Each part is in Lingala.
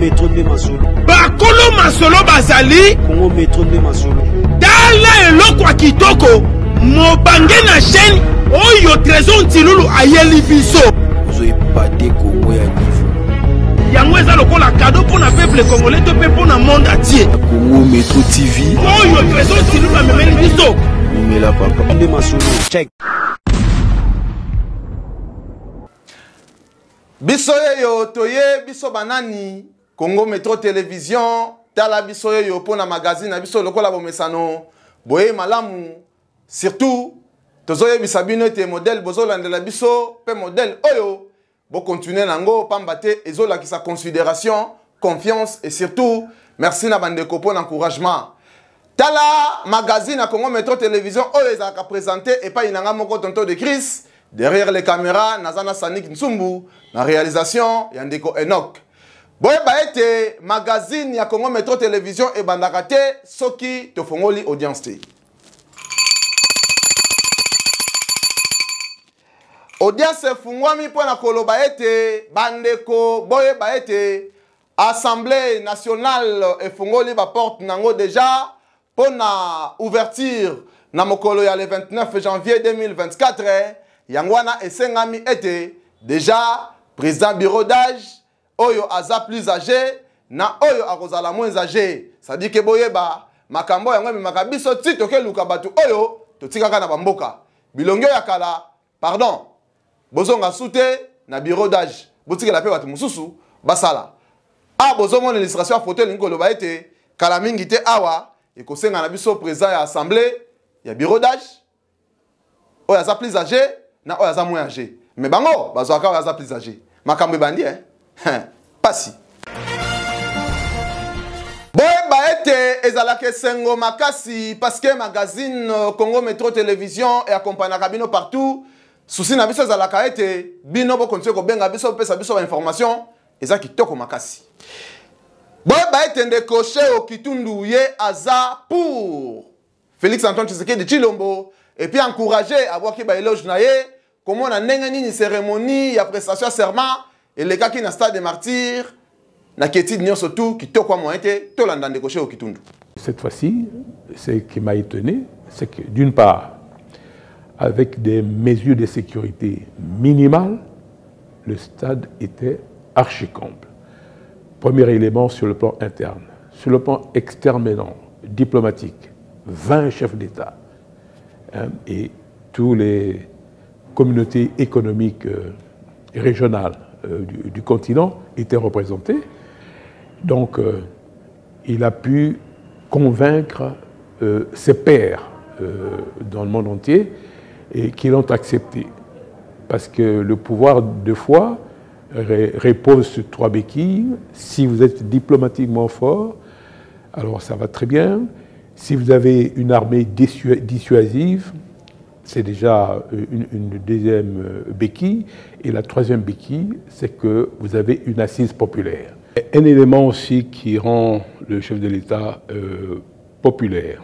Métro de Masolo. Bakolo Masolo Bazali. Congo Métro de Masolo. Dala eloko ya kitoko. Mobange na chaîne. Oyo trésor Ntilulu ayeli biso. Vous avez pas de Congo ya niveau. Yango eza lokola cadeau pour na peuple congolais to pe pour na monde entier. Congo Métro TV. Oyo trésor Ntilulu amemeli biso. Numela papa. De Masolo. Check. Biso yo toye biso banani Congo Métro Télévision tala biso yo pona magazine biso lokola bomesano boye malamu surtout tozoye bisabino te modèle bozolandela biso pe modèle oyo bo continuer nango pambate ezola ki sa considération confiance et surtout merci na bandeko pour l'encouragement tala magazine à Congo Métro Télévision oyo ezaka présenter et pas inanga moko tonto de Chris. Derrière les caméras, Nazana Sanik Nsumbu, la réalisation, Yandeko Enoch. Boye baete magazine ya Congo Métro Télévision et bandakate soki tofongoli audience te. Audience fungwami pona kolo baete bandeko boye baete Assemblée nationale et fongoli ba porte nango déjà pona ouverture na mokolo ya le 29 janvier 2024. Yangwana esengami ete déjà président bureau d'âge oyo aza plus âgé na oyo akozala moins âgé ça dit que boyeba makambo yango makabiso tito ke luka batu oyo totikaka na bamboka bilongo ya kala pardon bozonga sute na bureau d'âge botikela pe batu mususu basala a bozonga l'illustration photo lingolo ba ete kala mingi te awa ekosenga na biso président ya assemblée ya bureau d'âge oyo aza plus âgé na oyo aza moins âgé mais bango bazwaka oyo aza plus âgé makambo ebandi pasi boye baete ezalaka esengo makasi parce que magazine Congo Métro Télévision et accompagnaka bino partout souci na biso ezalaka ete bino bokontinue kobenga biso pesa biso bainformation eza kitoko makasi boye baete ndeko Cheo Kitundu ye aza pour Félix Antoine Tshisekedi Tshilombo et puis encourager à voir qu'il y a éloge naie comment on a une cérémonie ya prestation serment et les gars qui na stade des martyrs na keti nyo surtout qui to quoi moi été to landa ndeko Cheo Kitundu. Cette fois-ci, ce qui m'a étonné, c'est que d'une part, avec des mesures de sécurité minimales, le stade était archi-comble. Premier élément sur le plan interne. Sur le plan externe maintenant, diplomatique, 20 chefs d'État et toutes les communautés économiques et régionales du continent étaient représentées. Donc, il a pu convaincre ses pairs dans le monde entier et qui l'ont accepté. Parce que le pouvoir, de foi, repose sur 3 béquilles. Si vous êtes diplomatiquement fort, alors ça va très bien. Si vous avez une armée dissuasive, c'est déjà une deuxième béquille. Et la troisième béquille, c'est que vous avez une assise populaire. Un élément aussi qui rend le chef de l'État populaire,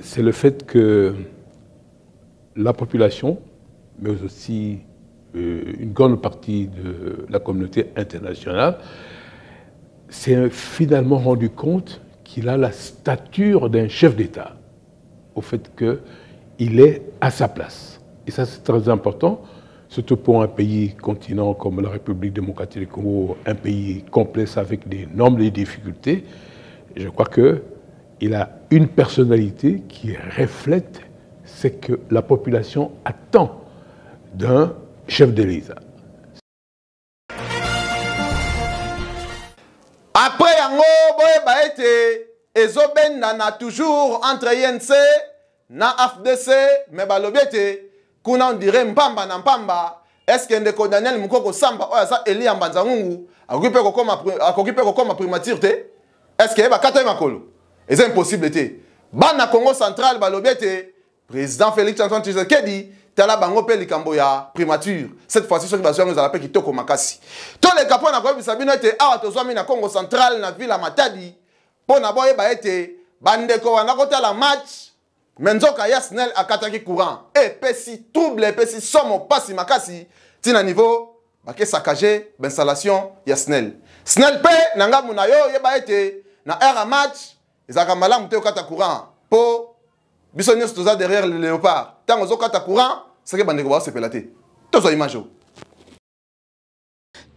c'est le fait que la population, mais aussi une grande partie de la communauté internationale, s'est finalement rendu compte qu'il a la stature d'un chef d'État, au fait qu'il est à sa place. Et ça, c'est très important, surtout pour un pays continent comme la République démocratique du Congo, un pays complexe avec d'énormes difficultés. Je crois qu'il a une personnalité qui reflète ce que la population attend d'un chef de l'État. Après yango boye baete ezobenda na toujours entre INC na AFDC mais balobiete kuna on dirait mpamba na mpamba est-ce que ndeko Daniel Mukoko Samba oya sa Eli Mbanzangungu akoki pe kokoma primature te est-ce que ba kata makolo c'est impossible te bana Congo central balobiete président Félix Antoine Tshisekedi tala bango pe likambo ya primature cette fois-ci ceux qui baso nous appelle kitoko makasi to les capons na ko bisabino ete awa tozwami na Congo central na ville Matadi pona boye ba ete bandeko wana kotala match menzoka Yasnel akataki courant et pesi trouble pesi somo pasi makasi tina niveau bake saccager l'installation ya SNEL. SNEL pe nanga muna yo yeba ete na air match ezaka malamu te okata courant po biso nyonso toza derrière le léopard. Tant ozokata courant, c'est que bandeko ba sepela te. Tozo image.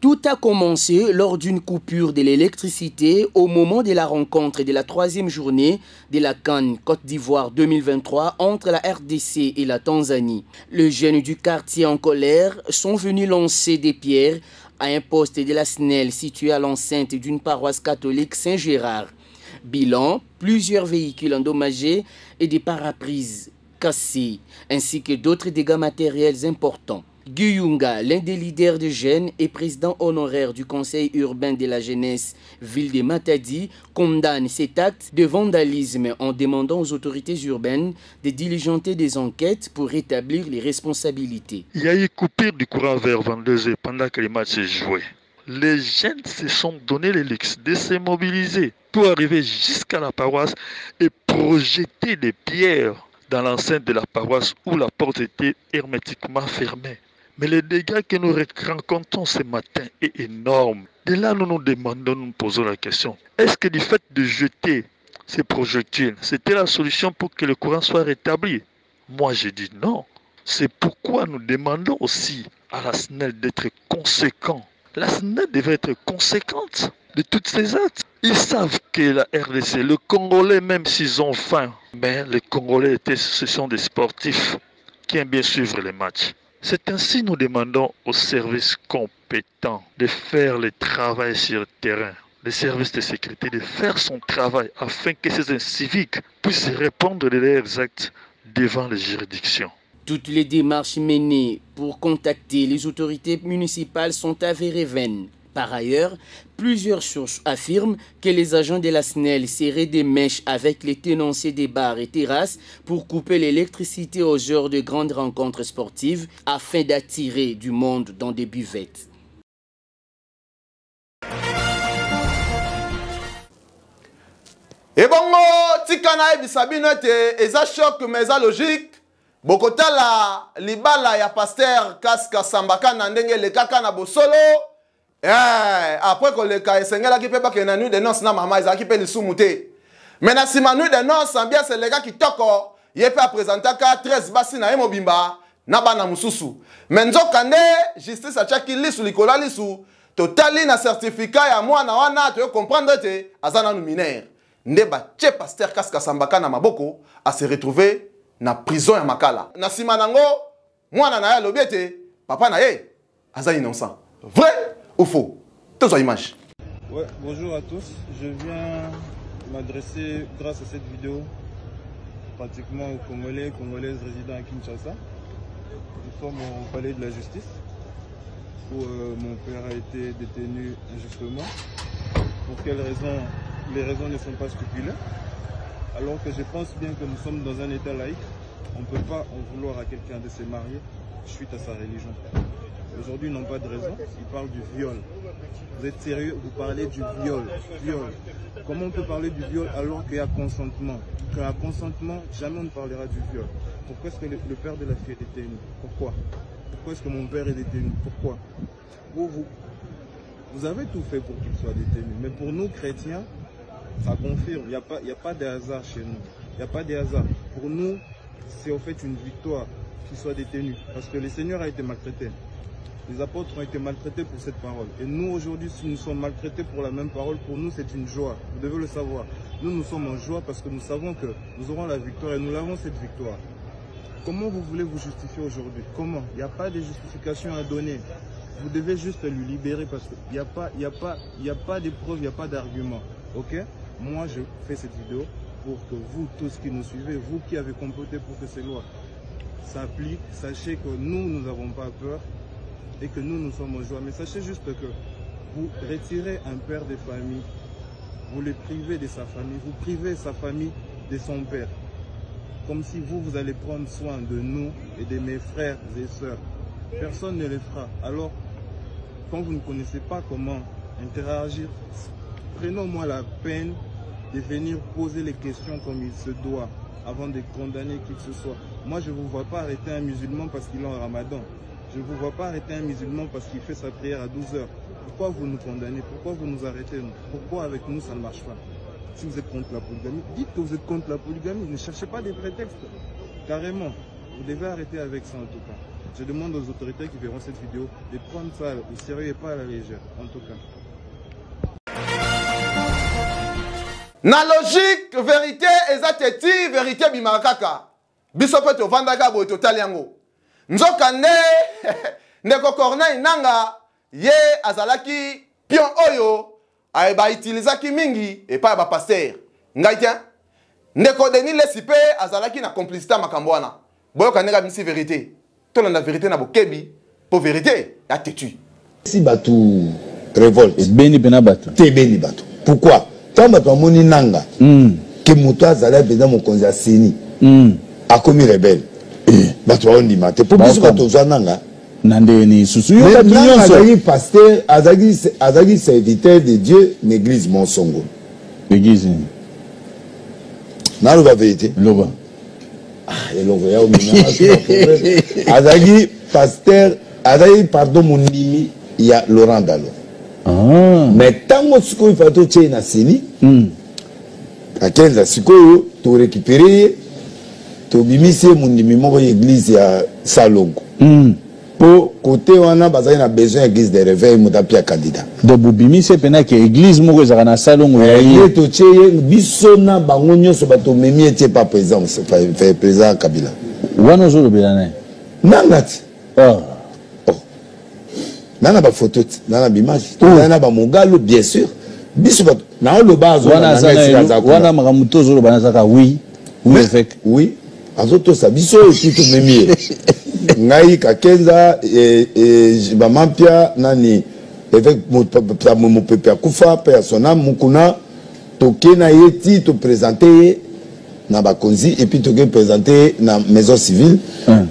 Tout a commencé lors d'une coupure de l'électricité au moment de la rencontre de la 3e journée de la CAN Côte d'Ivoire 2023 entre la RDC et la Tanzanie. Les jeunes du quartier en colère sont venus lancer des pierres à un poste de la SNEL situé à l'enceinte d'une paroisse catholique Saint-Gérard. Bilan, plusieurs véhicules endommagés et des parabrises cassés, ainsi que d'autres dégâts matériels importants. Guy Yunga, l'un des leaders de jeunes et président honoraire du conseil urbain de la jeunesse ville de Matadi, condamne cet acte de vandalisme en demandant aux autorités urbaines de diligenter des enquêtes pour rétablir les responsabilités. Il y a eu coupure du courant vers 22h pendant que les matchs se jouaient. Les jeunes se sont donné le luxe de se mobiliser pour arriver jusqu'à la paroisse et projeter des pierres dans l'enceinte de la paroisse où la porte était hermétiquement fermée. Mais le dégât que nous rencontrons ce matin est énorme. Et là, nous nous demandons, nous posons la question. Est-ce que du fait de jeter ces projectiles, c'était la solution pour que le courant soit rétabli? Moi, je dis non. C'est pourquoi nous demandons aussi à la SNEL d'être conséquent. La SNEL devrait être conséquente de toutes ces actes. Ils savent que la RDC, le Congolais, même s'ils ont faim, mais les Congolais, ce sont des sportifs qui aiment bien suivre les matchs. C'est ainsi que nous demandons aux services compétents de faire le travail sur le terrain. Les services de sécurité de faire son travail afin que ces inciviques puissent répondre de leurs actes devant les juridictions. Toutes les démarches menées pour contacter les autorités municipales sont avérées vaines. Par ailleurs, plusieurs sources affirment que les agents de la SNEL serraient des mèches avec les tenanciers des bars et terrasses pour couper l'électricité aux heures de grandes rencontres sportives afin d'attirer du monde dans des buvettes. Et bongo, tikana ebisabino te eza choc mais eza logique. Bokotala libala ya pasteur Kaska Sambaka na ndenge le kaka na bosolo. Après que le cas esengela ki pe ba ke na nuit de noces na mama eza ki pe lisumu te. Mais na sima nuit de noces ambiance c'est le gars qui toko ye pe présenter ka 13 basi na mobimba na bana mususu. Mais nzokande justice a chaki lisu likola lisu totali na certificat ya mwana wana to comprendre te azana nu mineur. Ndeba che pasteur Kaska Sambaka na maboko a se retrouver na prison ya makala. Na sima nango mwana na ya lobiete papa na ye aza innocent. Vrai ou faux? Tous en image. Ouais, bonjour à tous. Je viens m'adresser grâce à cette vidéo pratiquement aux Congolais, Congolaises résidant à Kinshasa. Nous sommes au palais de la justice où mon père a été détenu injustement. Pour quelles raisons? Les raisons ne sont pas scrupuleuses. Alors que je pense bien que nous sommes dans un état laïque. On ne peut pas en vouloir à quelqu'un de se marier suite à sa religion. Aujourd'hui, ils n'ont pas de raison. Ils parlent du viol. Vous êtes sérieux? Vous parlez du viol. Viol. Comment on peut parler du viol alors qu'il y a consentement? Quand il y a consentement, jamais on ne parlera du viol. Pourquoi est-ce que le père de la fille est détenu? Pourquoi? Pourquoi est-ce que mon père est détenu? Pourquoi? Vous avez tout fait pour qu'il soit détenu. Mais pour nous, chrétiens, ça confirme. Il n'y a pas de hasard chez nous. Il n'y a pas de hasard. Pour nous, c'est en fait une victoire qu'il soit détenu. Parce que le Seigneur a été maltraité. Les apôtres ont été maltraités pour cette parole. Et nous, aujourd'hui, si nous sommes maltraités pour la même parole, pour nous, c'est une joie. Vous devez le savoir. Nous sommes en joie parce que nous savons que nous aurons la victoire et nous l'avons cette victoire. Comment vous voulez vous justifier aujourd'hui? Comment? Il n'y a pas de justification à donner. Vous devez juste lui libérer parce qu'il n'y a pas de preuves, il n'y a pas d'argument. Ok? Moi, je fais cette vidéo pour que vous, tous qui nous suivez, vous qui avez comploté pour que ces lois s'appliquent, sachez que nous n'avons pas peur et que nous sommes en joie. Mais sachez juste que vous retirez un père de famille, vous le privez de sa famille, vous privez sa famille de son père. Comme si vous allez prendre soin de nous et de mes frères et sœurs. Personne ne le fera. Alors, quand vous ne connaissez pas comment interagir, prenons moi la peine de venir poser les questions comme il se doit avant de condamner qui que ce soit. Moi, je ne vous vois pas arrêter un musulman parce qu'il est en ramadan. Je ne vous vois pas arrêter un musulman parce qu'il fait sa prière à 12 heures. Pourquoi vous nous condamnez? Pourquoi vous nous arrêtez? Pourquoi avec nous ça ne marche pas? Si vous êtes contre la polygamie, dites que vous êtes contre la polygamie. Ne cherchez pas des prétextes. Carrément. Vous devez arrêter avec ça en tout cas. Je demande aux autorités qui verront cette vidéo de prendre ça au sérieux et pas à la légère, en tout cas. Na logique, vérité, ezateti, vérité bimakaka. Bisope to vandaka bo to taliango. Nzoka ndeko Corneille nanga ye azalaki pion oyo ba utilizaki mingi et pas ba pasteur. Ngai tiens. Ndeko Denis Lesipe azalaki na complicité makambo wana. Boyoka nega bisi vérité. Tolanda la vérité na bokebi pour vérité ya tetu. Si batu révolte. Beni bena batu. Te beni batu. Pourquoi? Tant batu amoni nanga. Que moto azala beza mokonzi asini. A commis rebelle. Batu on dit mate. Pour biso batu nanga. Nande ni susu yo batu nyonso. Azagi pasteur, azagi serviteur de Dieu, l'église Monsongo. L'église. Na lo vérité. Loba. Ah, et l'on voyait au milieu. Azagi pasteur, azagi pardon mon nimi, il y a Laurent Dalo. Mais tant que ce qu'il faut que na sini, à 15 sikoyo, tu récupérer, tu bimise mon nimi mon église ya Salongo. Pour côté on a besoin d'église de réveil mutapia candidat. De bimise pena que église mo za na Salongo ya ye to tcheye bisona bango nyonso bato memi etie pas présent fait présent Kabila. Wana zo le belane. Nangati. Nana ba photo, nana image, nana ba mongalo bien sûr. Biso ba na lo bazo wana makamuto zo lo banazaka oui. Oui avec oui. Azoto sa biso titu memi. Ngai kakenza ba mampia nani avec mon peuple akufa persona mukuna toke na yeti to présenter na bakonzi et puis toke présenter na maison civile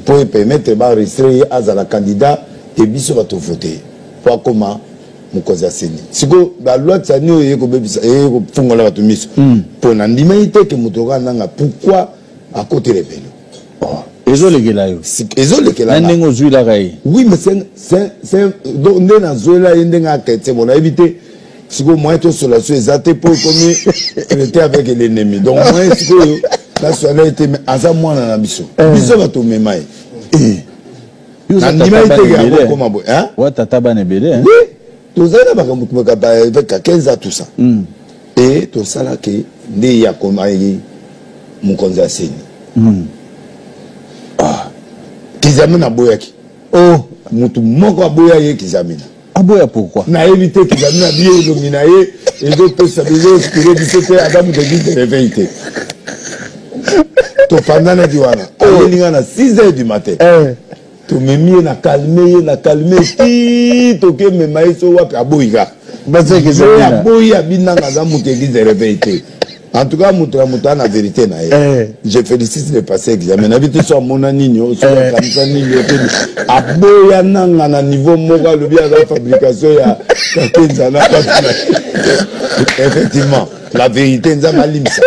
pour permettre ba enregistrer as la candidat et biso va te voter pour comment mukonzi aseni siko ba loi tsani oyeko bebisa ko fungola ba to miso pour na ndima ite ke mutoka nanga pourquoi à côté rebelle ezolekela yo ezolekela na ndenge ozwila kai oui mais c'est donc ndena zoela ndenga kete bona éviter siko moi to sur la ezate pour comme était avec l'ennemi donc moi siko la soirée était asa mwana na biso biso ba to memai na ndima ite ga koma bo hein wa tata bana belé hein oui to zela ba ka avec 15 tout ça et to sala ke ndi ya koma yi mukonzi aseni Kizamina boyaki. Oh, mutu moko aboya ye Kizamina. Aboya pourquoi? Na éviter Kizamina bien illuminé et d'autres sabiso qui rédisaient Adam de vie de réveillé. To pendant na diwana. Alinga na 6h du matin. To memi na calmer ti to ke memaï so wa aboyiga. Baze Kizamina. Aboya binanga za mutu église de réveillé. En tout cas, Mouta la vérité. Je félicite le passé examen. Habitude sur mon anigno, sur la camisa nigno. Aboya nanga niveau moga le bien la fabrication ya effectivement, la vérité nzama limsa.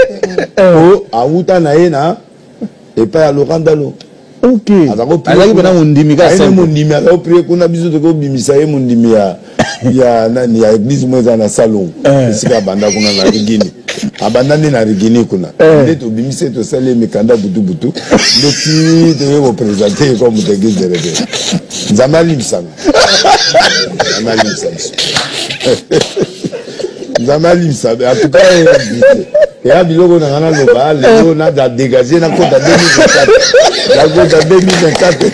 Oh, aouta na ena et pas à Laurent Dalo. OK. Azaki bena mundimi ka sema. Mundimi a prier kuna biso to ko bimisa ye mundimi ya nani ya église moza na salon. Sika banda kuna na rigini. Abandane na rigini kuna. Ndeto bimise to sale mikanda butu butu. Ndeti de représenter comme l'église de réveil. Nzamali msana. Nzamali msana. Nzamali msana. En tout cas, et à Biloko na ngana loba, le na da dégager na compte 2024. La compte 2024.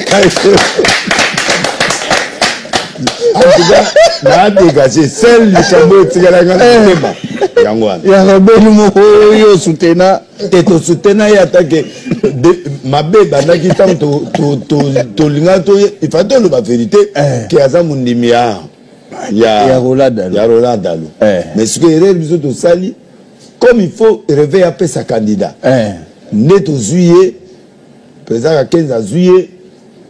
En tout cas, na dégager seul le chambeau tigala ngana tema. Yangwana. Ya rabeli moko yo soutena et to soutena ya attaque mabe bandaki tant to linga to il faut to la vérité que aza mundimi ya Roland Dalo. Mais ce que erreur biso to sali comme il faut réveiller après sa candidat. Net au juillet, président à 15 juillet,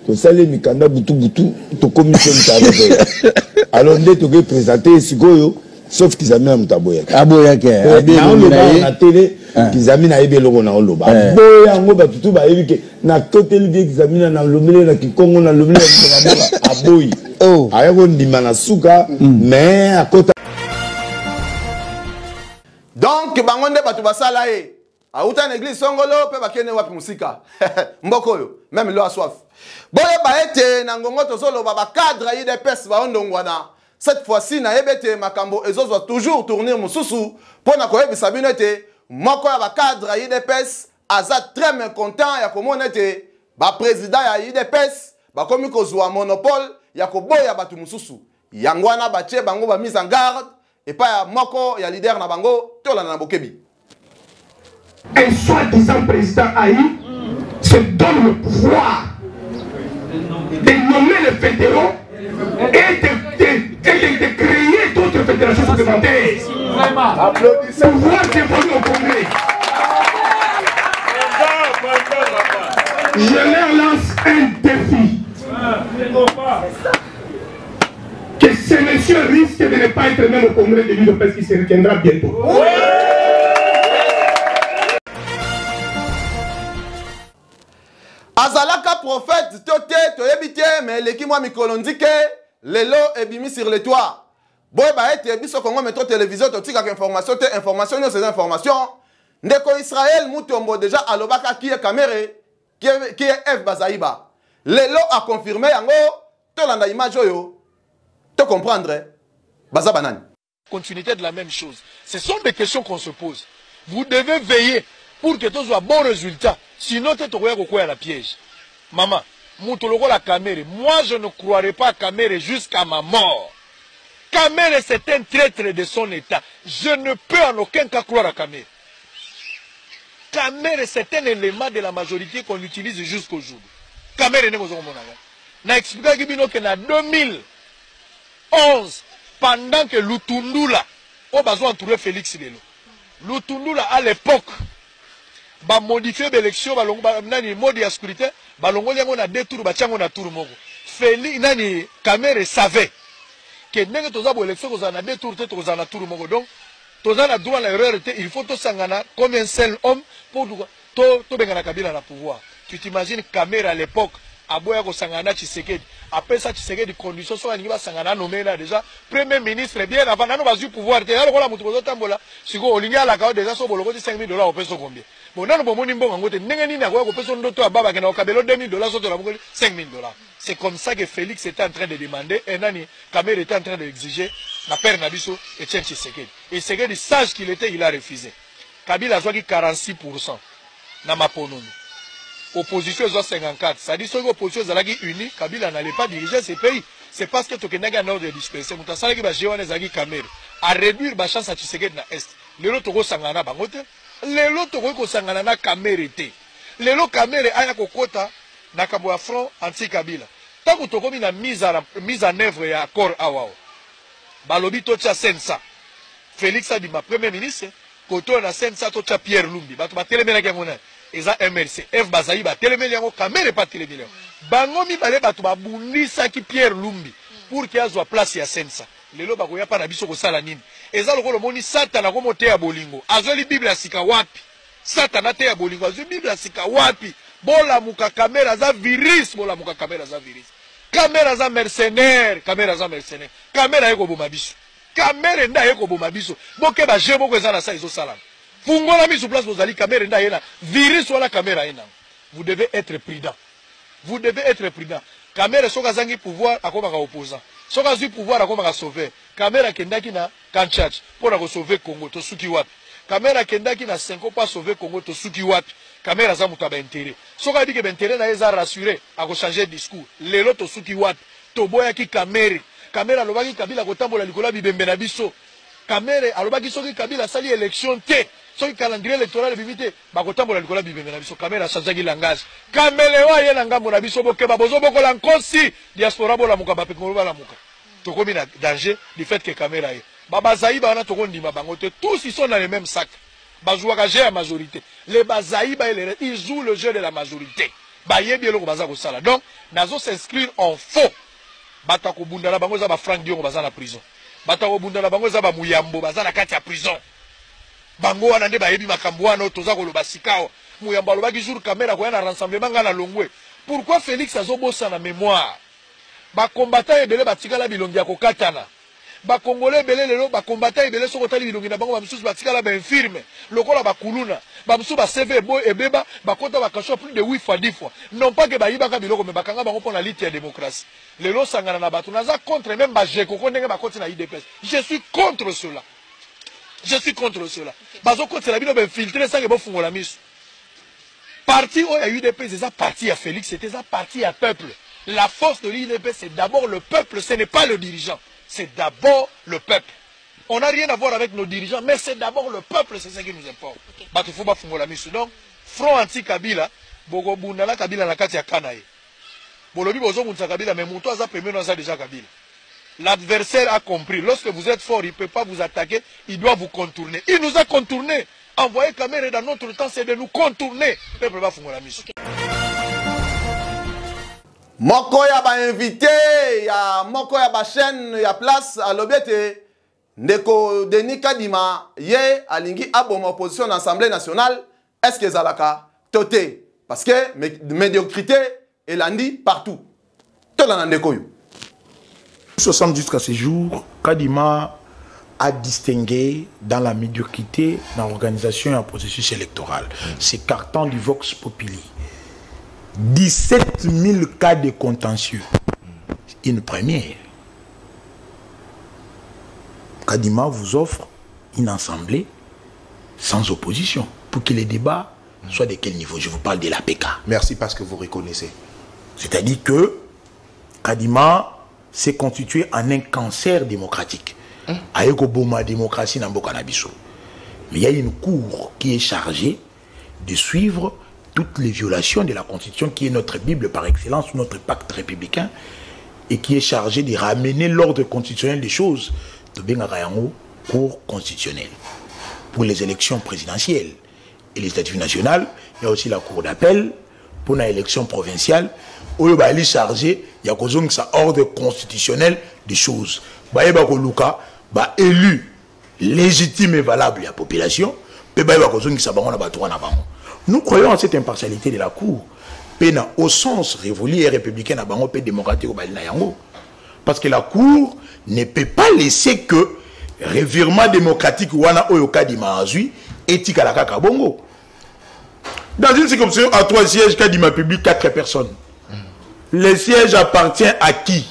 to sali mikanda butu to commission ta alors net to présenter sikoyo sauf qu'ils amènent mutaboya. Aboya ke. Na télé qu'ils amènent ebe longo na oloba. Boya ngo ba tutu ba ebike na côté le qu'ils amènent na lomele na kikongo na lomele na aboyi aya kondima na suka mais akota donc bango nde bato basala ye auta na église songolo pe bakene wapi musika mboko oyo même lo aswaf boyeba ete na ngongo tozoloba bacadre ya UDPS baondongwana cette fois-ci na yebete makambo ezozwa toujours tourner mususu pona koyebisa bino ete moko ya bacadre ya UDPS aza très mécontent ya komona ete baprésident ya UDPS bakomi kozwa monopole ya koboya bato mususu yango wana batie bango ba mise en garde epa ya moko ya leader na bango tolanda na bokebi. Un soi-disant président Aïe se donne le pouvoir de nommer les fédéraux et de créer d'autres fédérations supplémentaires. Applaudissez. Pouvoir dévolu au Congrès. Je leur lance un défi. Que ces messieurs risquent de ne pas être même au Congrès de l'UDPS qui se retiendra bientôt. Azalaka prophète tote toyebite mais leki moi mikolondike lelo ebimi sur le toit. Boy ba ete biso Congo metro télévision to tika information te information no ces informations. Ndeko Israël Mutombo déjà alobaka qui est caméra qui est F Bazaïba. Lelo a confirmé yango to landa image oyo to comprendre Baza banani. Continuité de la même chose. Ce sont des questions qu'on se pose. Vous devez veiller pour que tout soit bon résultat. Sinon, tu es à la piège. Maman, la caméra. Moi, je ne croirai pas à Kamere jusqu'à ma mort. Kamere, c'est un traître de son état. Je ne peux en aucun cas croire à Kamere. Kamere, c'est un élément de la majorité qu'on utilise jusqu'au jour. Kamere, n'est pas mon avis. N'a expliqué que en 2011, pendant que Lutundula, on a besoin de trouver Félix Lelo. Lutundula, à l'époque, ba modifier l'élection ba nani mode ya sécurité ba longo yango na 2 tours ba tiango na tour moko Feli nani Kamere savait que ndenge toza bo élection ko za na 2 tours te to za na tour moko donc toza na droit la erreur te il faut to sangana comme un seul homme pour to bengana Kabila na pouvoir. Tu t'imagines Kamere à l'époque aboya ko sangana Tshisekedi après ça Tshisekedi condition so aningi ba sangana nommé là déjà premier ministre bien avant nano bazu pouvoir te alors la mutu ko tambola siko olingi ala ka déjà so boloko $5,000 au peso combien. Bon, non, bon, c'est comme ça que Félix était en train de demander et Nani Kamere était en train d'exiger la paire Nabiso et Tien Tshisekedi. Et Tshisekedi, sage qu'il était, il a refusé. Kabila a 46% dans ma ponomi. Opposition est 54. Ça dit que l'opposition est unie, Kabila n'allait pas diriger ce pays. C'est parce que Tokenagi a un ordre de disperser. Moutasala qui va gérer les Kamere à réduire la chance à Tshisekedi dans l'Est. Les autres Sangana Bangote. Lelo toko sangana na Kamere te. Lelo Kamere aya kokota na kambo ya front anti-Kabila. Tango toko mi na mise en œuvre ya accord awao. Balobi tocha sensa. Félix a dit ma premier ministre koto na sensa tocha Pierre Lumbi. Bato ba telemela ke ngona. Eza MRC F Bazaï ba telemela yango Kamere pa telemela. Bango mi bale bato ba bundisa ki Pierre Lumbi pour qu'il azwa place ya sensa. Lelo bakoya pa na biso ko sala nini. Eza lokolo moni Satana ko mote ya bolingo. Azoli Bible sika wapi? Satana te ya bolingo. Azoli Bible sika wapi? Bola muka Kamera za virus, bola muka Kamera za virus. Kamera za mercenaire, Kamera za mercenaire. Kamera yeko boma biso. Kamera nda yeko boma biso. Boke ba jebo ko eza na sa izo sala. Fungola mi sur place bozali Kamera nda yena. Virus wala Kamera yena. Vous devez être prudent. Vous devez être prudent. Kamera soka zangi pouvoir akoma ka opposant. Soka zui pouvoir akoma ka sauver. Kamera kendaki na Kanchach pour la sauver Congo to suki wapi. Kamera kendaki na 5 ans pour sauver Congo to suki wapi. Kamera za mutaba intérêt. Soka dit que intérêt na eza rassuré à changer discours. Lelo to suki wapi. To boya ki Kamera. Kamera lobaki Kabila ko tambola likola bibembe na biso. Kamera alobaki soki Kabila sali élection te. Soki calendrier électoral bimité ba ko tambola likola bibembe na biso. Kamera changeaki langage. Kamera wa yena ngambo na biso bokeba bozo bokola nkosi diaspora bola muka ba pekolo bala muka. Tokomi na danger du fait que Kamera est. Babazaïba wana tokondima bangote tous ils sont dans le même sac. Bazouaka j'ai la majorité. Les Bazaïba ils jouent le jeu de la majorité. Bayebi eloko baza ko sala. Donc nazo s'inscrire en faux. Batako bundala bango za ba Frank Diongo baza na prison. Batako bundala bango za ba Muyambo baza na kati ya prison. Bango wana nde bayebi makambo wana toza ko loba sikao. Muyambo alobaki jour Kamera ko na rassemblement ngana Longwe. Pourquoi Félix azobosa na mémoire? Bakombata ebele batikala bilongi ya kokatana. Bakongolais ebele lelo bakombata ebele soko tali bilongi na bango bamisusu batikala ba infirme. Lokola bakuluna, bamisusu ba CV boy ebeba bakota bakasho plus de 8 fois 10 fois. Non pas que bayibaka biloko mais bakanga bango pona liti ya démocratie. Lelo sangana na batu naza contre même ba jeko kondenga bakoti na IDPS. Je suis contre cela. Je suis contre cela. Bazo kote la bino ben filtrer ça que bo fungola misu. Parti où il y a eu des pays, c'est ça parti à Félix, c'était ça parti à peuple. La force de l'IDP, c'est d'abord le peuple, ce n'est pas le dirigeant. C'est d'abord le peuple. On n'a rien à voir avec nos dirigeants, mais c'est d'abord le peuple, c'est ça qui nous importe. Il faut pas faire la mission. Donc, front anti-Kabila, Bogo Bundala Kabila na kati ya Kanae. Bolobi Bozo Munsa Kabila, mais Mouto a premier dans ça déjà Kabila. L'adversaire a compris. Lorsque vous êtes fort, il ne peut pas vous attaquer, il doit vous contourner. Il nous a contourné. Envoyer caméra dans notre temps, c'est de nous contourner. Le peuple va faire la mission. Moko ya ba invité, ya moko ya ba chaîne, ya place à l'obété. Ndeko Denis Kadima, ye alingi aboma opposition à l'Assemblée nationale. Est-ce que Zalaka toté? Parce que médiocrité est lundi partout. Tout le monde 60 jusqu'à ce jour, Kadima a distingué dans la médiocrité dans l'organisation et un processus électoral. S'écartant du Vox Populi. 17 000 cas de contentieux. Une première. Kadima vous offre une assemblée sans opposition pour que les débats soient de quel niveau? Je vous parle de l'APK. Merci parce que vous reconnaissez. C'est-à-dire que Kadima s'est constitué en un cancer démocratique. Avec la démocratie dans Boka Nabiso. Mais il y a une cour qui est chargée de suivre toutes les violations de la Constitution qui est notre Bible par excellence, notre pacte républicain, et qui est chargée de ramener l'ordre constitutionnel des choses de Bengarayango cour constitutionnelle. Pour les élections présidentielles et législatives nationales, il y a aussi la cour d'appel pour l'élection provinciale, où il est chargé, il y a un ordre constitutionnel des choses. Élu légitime et valable à la population, nous croyons en cette impartialité de la Cour, au sens révolu et républicain, démocratique, parce que la Cour ne peut pas laisser que revirement démocratique éthique à la Kakabongo. Dans une circonscription à 3 sièges, Kadima public 4 personnes. Le siège appartient à qui?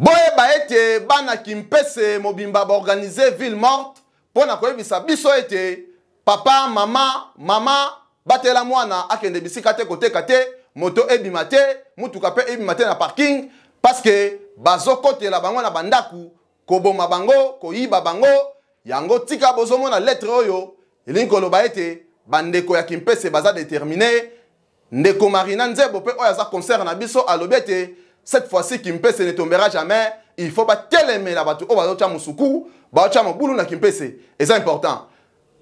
Boye baete bana kimpese mobimba ba organiser ville morte pona koyebisa biso ete papa mama batela mwana akende bisika te kote kate moto ebimate mutuka pe ebimate na parking parce que bazokotela bango na bandaku koboma bango koyiba bango yango tika bozomona lettre oyo elingi koloba ete bandeko ya kimpese baza déterminé ndeko Marina Nzebo pe oyo aza concert na biso alobi ete cette fois-ci, Kimpese ne tombera jamais. Il faut pas télémer la bateau. On va faire Moussoukou, on va faire Moboulou na Kimpese. Et c'est important.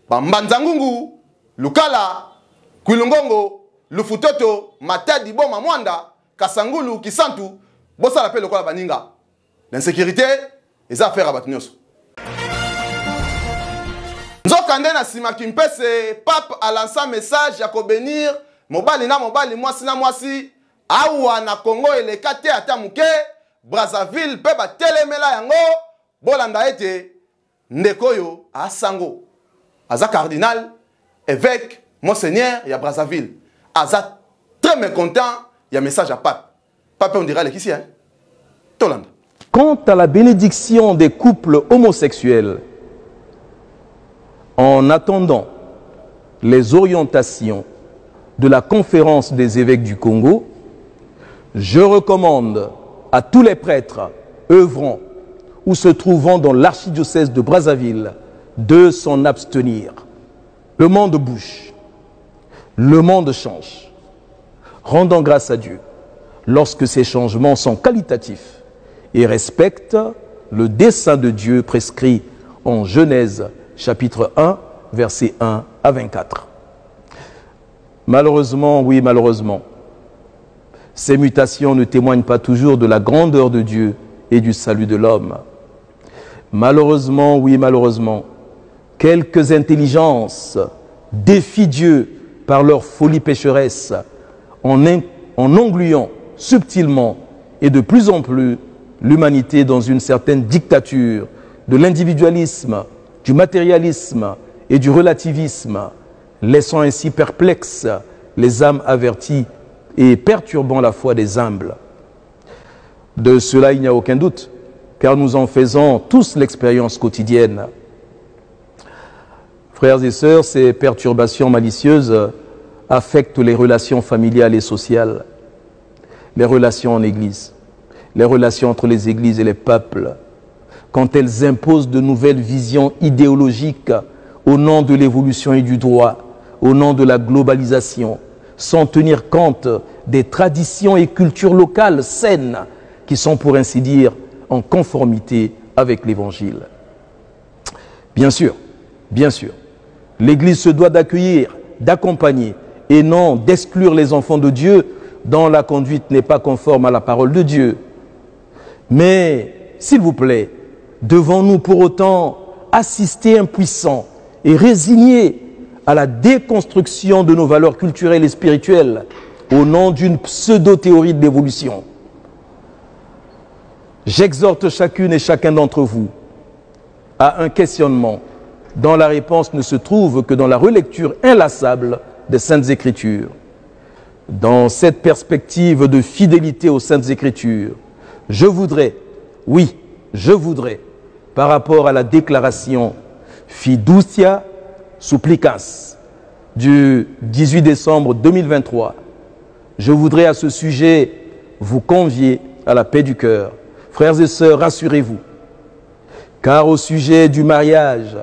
Bambanzangungu, Lukala, Kulungongo, Lufutoto, Matadi, Boma Mwanda, Kasangulu, Kisantu, Bossa l'appelle le quoi la Baninga. L'insécurité, les affaires à Batnyos. Nzokande na sima Kimpese, Pape a lancé un message à bénir. Mobali na mobali, mwasi na mwasi. Awa na Congo elekate ata muke Brazzaville pe ba telemela yango bolanda ete ndekoyo asango aza cardinal évêque monseigneur ya Brazzaville aza très mécontent ya message à pape on dira le ici hein Tolanda. Quant à la bénédiction des couples homosexuels, en attendant les orientations de la conférence des évêques du Congo, je recommande à tous les prêtres œuvrant ou se trouvant dans l'archidiocèse de Brazzaville de s'en abstenir. Le monde bouge, le monde change. Rendons grâce à Dieu lorsque ces changements sont qualitatifs et respectent le dessein de Dieu prescrit en Genèse chapitre 1, versets 1 à 24. Malheureusement, oui, malheureusement, ces mutations ne témoignent pas toujours de la grandeur de Dieu et du salut de l'homme. Malheureusement, oui, malheureusement, quelques intelligences défient Dieu par leur folie pécheresse en engluant subtilement et de plus en plus l'humanité dans une certaine dictature de l'individualisme, du matérialisme et du relativisme, laissant ainsi perplexes les âmes averties et perturbant la foi des humbles. De cela, il n'y a aucun doute, car nous en faisons tous l'expérience quotidienne. Frères et sœurs, ces perturbations malicieuses affectent les relations familiales et sociales, les relations en Église, les relations entre les Églises et les peuples, quand elles imposent de nouvelles visions idéologiques au nom de l'évolution et du droit, au nom de la globalisation, sans tenir compte des traditions et cultures locales saines qui sont, pour ainsi dire, en conformité avec l'Évangile. Bien sûr, l'Église se doit d'accueillir, d'accompagner et non d'exclure les enfants de Dieu dont la conduite n'est pas conforme à la parole de Dieu. Mais, s'il vous plaît, devons-nous pour autant assister impuissants et résignés à la déconstruction de nos valeurs culturelles et spirituelles au nom d'une pseudo-théorie de l'évolution? J'exhorte chacune et chacun d'entre vous à un questionnement dont la réponse ne se trouve que dans la relecture inlassable des Saintes Écritures. Dans cette perspective de fidélité aux Saintes Écritures, je voudrais, par rapport à la déclaration Fiducia Supplicans du 18 décembre 2023, je voudrais à ce sujet vous convier à la paix du cœur. Frères et sœurs, rassurez-vous, car au sujet du mariage,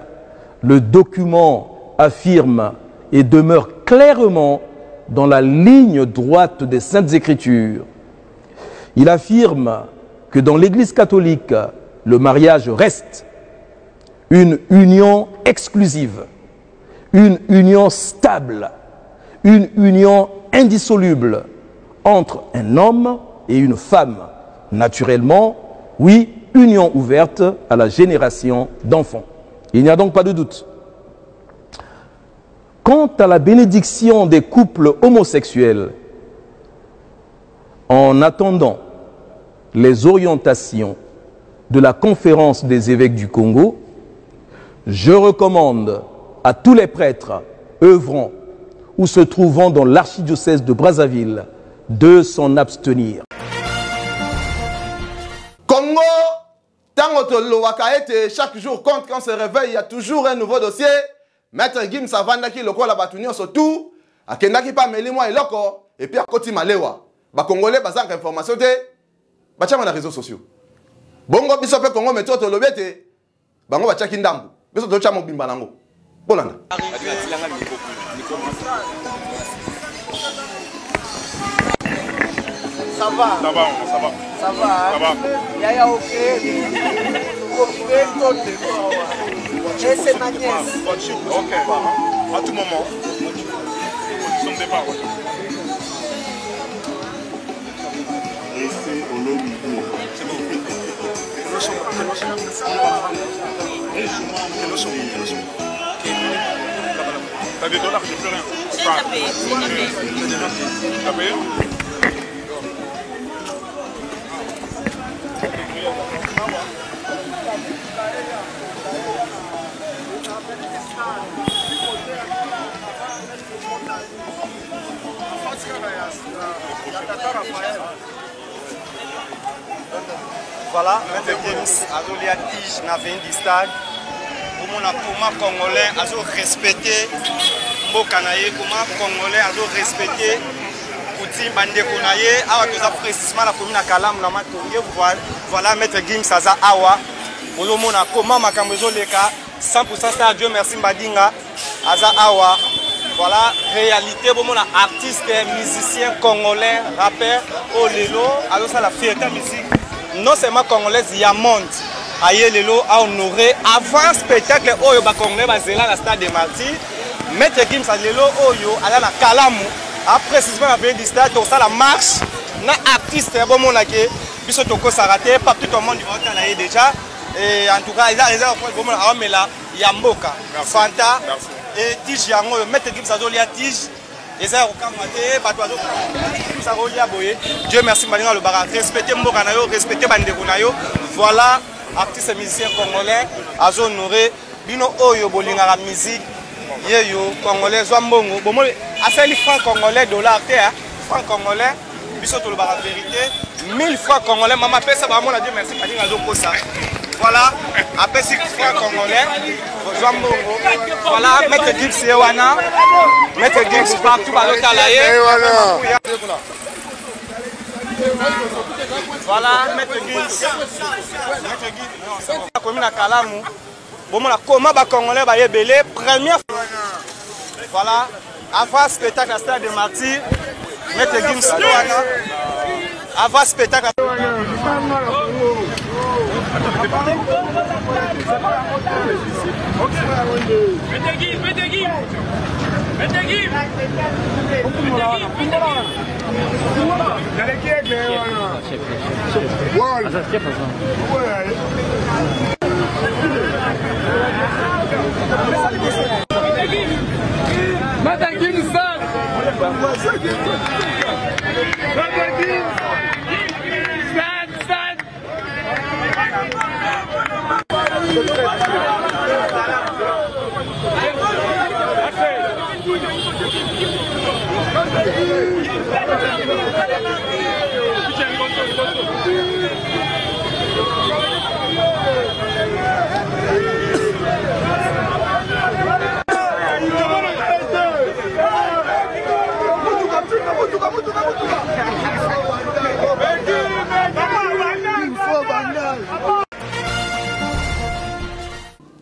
le document affirme et demeure clairement dans la ligne droite des Saintes Écritures. Il affirme que dans l'Église catholique, le mariage reste une union exclusive, une union stable, une union indissoluble entre un homme et une femme. Naturellement, oui, union ouverte à la génération d'enfants. Il n'y a donc pas de doute. Quant à la bénédiction des couples homosexuels, en attendant les orientations de la Conférence des évêques du Congo, je recommande à tous les prêtres œuvrant ou se trouvant dans l'archidiocèse de Brazzaville de s'en abstenir. Congo, chaque jour compte, quand on se réveille, il y a toujours un nouveau dossier. Maître Gims Savandaki, le quoi la batunio surtout, à Kendaki pa melimo et loko, et puis à Koti Malewa. Ba Congolais, bazank information te, ba chama na réseaux sociaux. Bongo biso pe Congo meto to lobete, bango ba chaki ndambu. Biso to chama bimba nango. Bolanda. Ça va. Ça va. Ça va. Ça va. Yaya ok. Et c'est ma nièce. Ok. À tout moment. Position de départ. Laissez au long du dos. C'est bon. T'as des dollars, j'ai plus rien. T'as payé. T'as payé. Voilà, Maître Gims Azolia Tige na vin du stade. Comment Congolais a respecté Mboka na ye, comment Congolais a respecté Koutim Bandeko na ye, awa toza précisément la commune à Kalam na Matonge. Voilà Maître Gims Aza awa. Olomona comment makambo ezoleka 100% star Dieu merci Mbadinga Aza awa. Voilà, réalité, bon, mon artiste, musicien congolais, rappeur, au Lelo, alors ça la fierté musique. Non seulement congolaise, il y a monde. Aïe Lelo a honoré avant spectacle, Oyo ba congolais, ba zéla la stade de Martyrs. Maître Gims Lelo, Oyo, à la Kalamu, a précisément la veille du stade, tout ça la marche. Na artiste, bon, mon aké, biso toko s'arrêter, partout au monde du monde, on a déjà. Et en tout cas, il y a bon, mais là, il y a Mboka, Fanta. Et Tige Yango, Maître Gims Azolia Tige, eza kokamba te bato bazokolia boye. Dieu merci balinga lobaka respecter mboka na yo, respecter bandeko na yo. Voilà artiste musicien congolais azo honoré bino oyo bolingaka musique yeyo congolais zwa mbongo bomo asali franc congolais dollar te franc congolais biso to lobaka vérité 1000 francs congolais maman pesa ba mona Dieu merci balinga zo kosa. Voilà, après 6 francs congolais, voilà, mettre Gibbs et Wana, mettre Gibbs partout par le talaye. Voilà, mettre Gibbs. Comme la Kalamu, bon, la comment ba congolais ba yebele première. Voilà, avant spectacle à Stade des Martyrs, mettre Gibbs et Wana. Avant spectacle.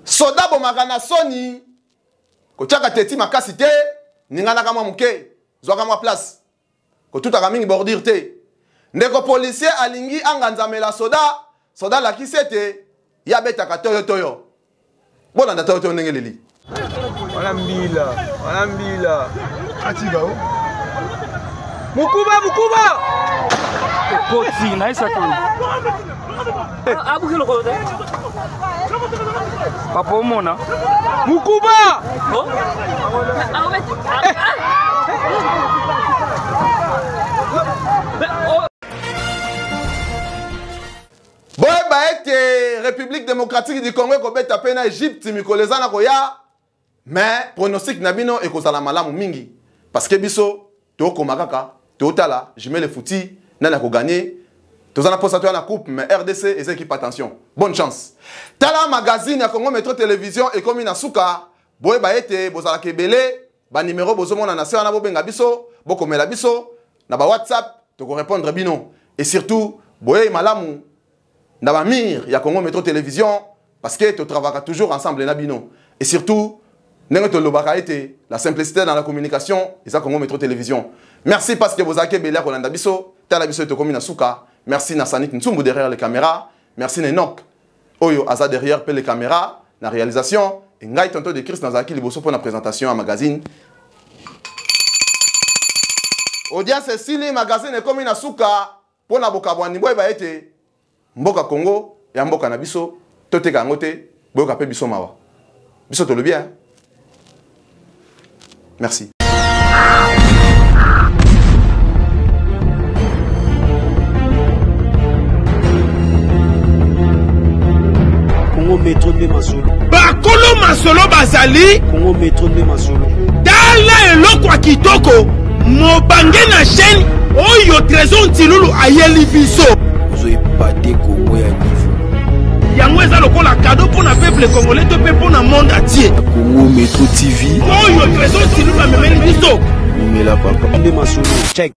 Soda bomaka soni kochaka teti makasi te ningana kama muke zwaka mwa place kotutaka mingi bordir te ndeko policier alingi anganzamela soda lakisi te ya betaka toyo bolanda toyo ndenge leli wala mbila atiga o mukuba koti naisa ko abu kilo ko de papa omona mukuba boye baete République démocratique du Congo kobeta pe na Egypte mikolezana koya mais pronostic na bino ekozala malamu mingi parce que biso tokoma kaka totala jimé le fouti nana ko gagner tozana posa to na coupe mais RDC et équipe attention bonne chance tala magazine ya Congo Metro Télévision et comme na suka boye baete bozala kebele ba numéro bozomona na sera na bobenga biso bokomela biso na ba WhatsApp to ko répondre bino et surtout boye malamu na ba mir ya Congo Metro Télévision parce que tu travailles toujours ensemble na bino et surtout nengoto lobaka été la simplicité dans la communication et ça Congo Metro Télévision merci parce que vous avez belé ko landa biso tala biso to komina suka merci na Sanit Ntsumbu derrière les caméras merci Nenok Oyo Aza derrière les caméras la réalisation et ngai tonto de Christ Nazaki liboso pour la présentation à magazine audience Sili magazine et komina suka pour na bokabwani boy ba été mboka Congo ya mboka na biso toteka ngote boyoka pe biso mawa biso to le bien merci. Congo Metro de Masolo. Bakolo Masolo bazali. Congo Metro de Masolo. Dala eloko wa kitoko. Mobange na chaîne oyo trésor ntilulu ayeli biso. Vous avez pas de Congo ya niveau. Yango eza lokola cadeau pour na peuple congolais to pe pour na monde entier. Congo Metro TV. Oyo trésor ntilulu amemeli biso. Mais la papa de Masolo. Check.